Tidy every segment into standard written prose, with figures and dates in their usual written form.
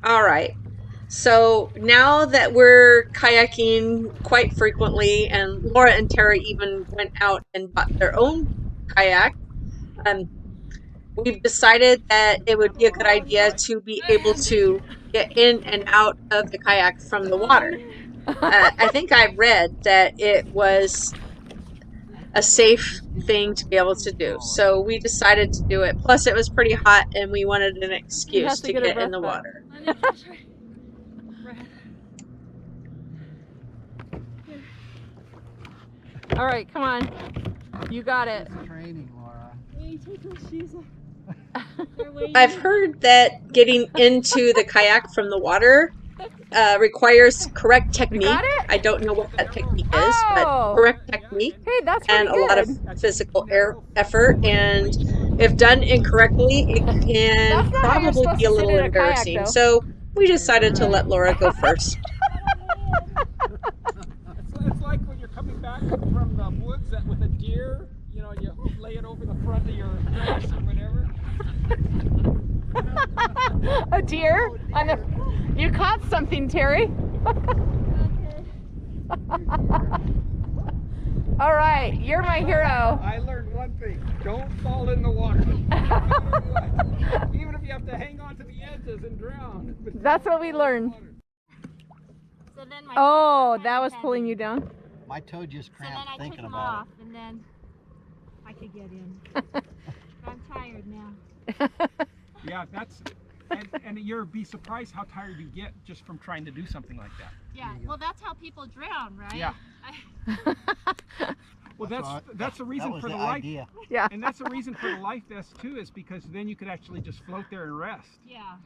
All right. So now that we're kayaking quite frequently, and Laura and Terry even went out and bought their own kayak, um, we've decided that it would be a good idea to be able to get in and out of the kayak from the water. I think I read that it was a safe thing to be able to do. So we decided to do it. Plus, it was pretty hot and we wanted an excuse to get in the water. All right, come on. You got it. It's training, Laura. I've heard that getting into the kayak from the water requires correct technique. You got it? I don't know what that technique is, but correct technique Hey, that's and pretty a lot of physical effort. And if done incorrectly, it can That's not how you're probably supposed be a to sit little in a kayak, embarrassing. though. So we decided to let Laura go first. It's like when you're coming back from the woods with a deer, you know, you lay it over the front of your dress or whatever. A deer? You caught something, Terry. All right, you're my hero. I learned one thing: don't fall in the water. Even if you have to hang on to the edges and drown. That's what we learned. So then Oh, that was pulling you down? My toe just So then cramped I took thinking them about off, and then I could get in. But I'm tired now. Yeah, that's. And you'll be surprised how tired you get just from trying to do something like that. Yeah, well, that's how people drown, right? Yeah. Well, that's the reason for the life. idea. Yeah. And that's the reason for the life vest too, is because then you could actually just float there and rest. Yeah.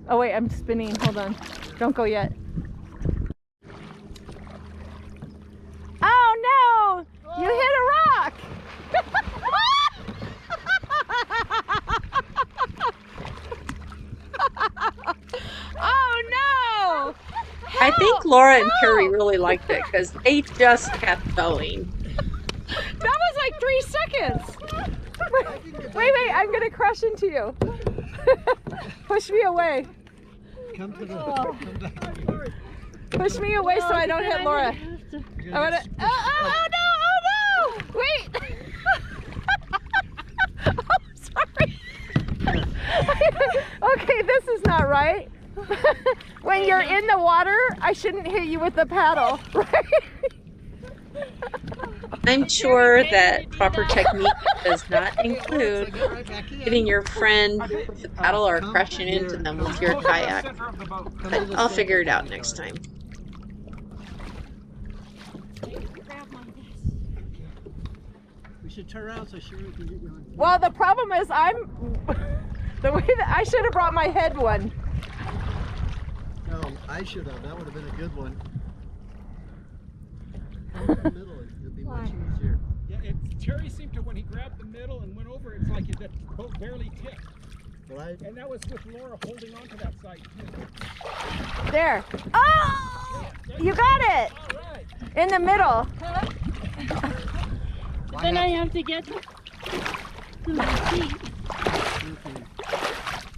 Oh wait, I'm spinning. Hold on. Don't go yet. Oh no! You hit a rock! Oh no! I think Laura and Terry really liked it because they just kept going. That was like 3 seconds! Wait, I'm gonna crash into you. Push me away. Come to the. Come down. Push me away so I don't hit Laura. I wanna. Oh no! Wait! Oh, sorry. Okay, this is not right. When you're in the water, I shouldn't hit you with the paddle, right? I'm sure that proper technique does not include hitting your friend with the paddle or crashing into them with your kayak. But I'll figure it out next time. We should turn around so Sherry can get you on. Well, the problem is the way that I should have brought my head one. No, I should have. That would have been a good one. Come in the middle. It'd be much easier. Yeah, Terry seemed to, when he grabbed the middle and went over, it's like that boat barely tipped. And that was with Laura holding on to that side too. There. Oh! You got it! All right. In the middle. Then I have to get to my feet.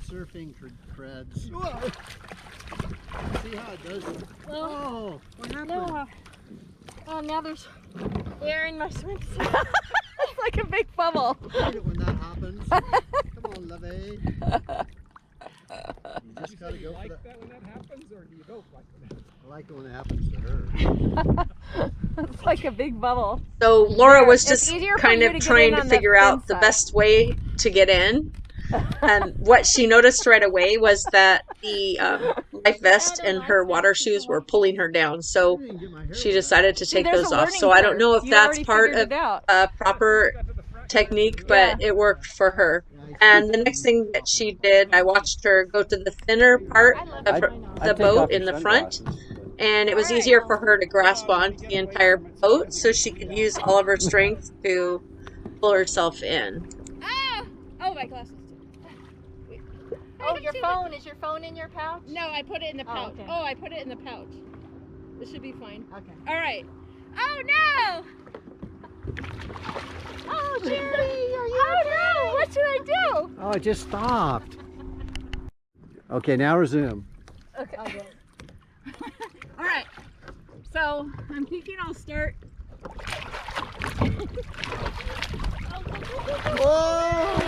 Surfing creds. See how it does it? Oh, what happened? No. Oh, now there's air in my swimsuit. It's like a big bubble. I hate it when that happens. Come on, lovey. You just gotta go for that. That when that happens, or do you don't like that? I like it when it happens to her. It's like a big bubble. So Laura was It's just easier for kind you of to get trying in to on the figure out fin the side. best way to get in. What she noticed right away was that the life vest and her water shoes were pulling her down. So she decided to take there's those a off. learning So I don't curve. know if You that's already part figured of it out. proper technique, but it worked for her. And the next thing that she did, I watched her go to the thinner part of the boat in the front. And it was easier for her to grasp onto the entire boat so she could use all of her strength to pull herself in. Oh, my glasses. Oh, your phone. Is your phone in your pouch? No, I put it in the pouch. okay. Oh, I put it in the pouch. This should be fine. Okay. All right. Oh no! Oh, Jerry, are you Oh no! what should I do? Oh, it just stopped. Okay, now resume. Okay. All right. So I'm thinking I'll start. Whoa!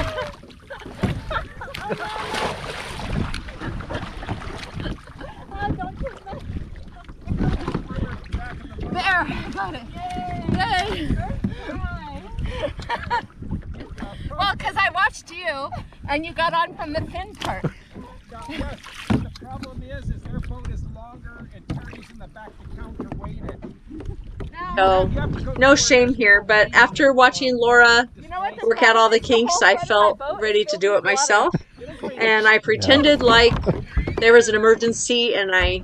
There, I got it. Yay! Well, because I watched you and you got on from the fin part. The problem is their boat is longer and Terry's in the back to counterweight it. No shame here, but after watching Laura work out all the kinks, I felt ready to do it myself. And I pretended like there was an emergency, and I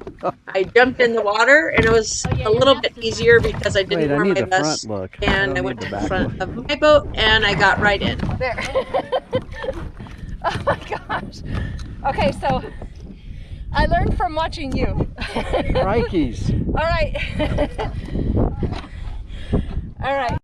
jumped in the water, and it was a little bit easier because I didn't wear my vest. And I went to the front of my boat, and I got right in. There. Oh my gosh. Okay, so I learned from watching you. Crikeys. All right. All right.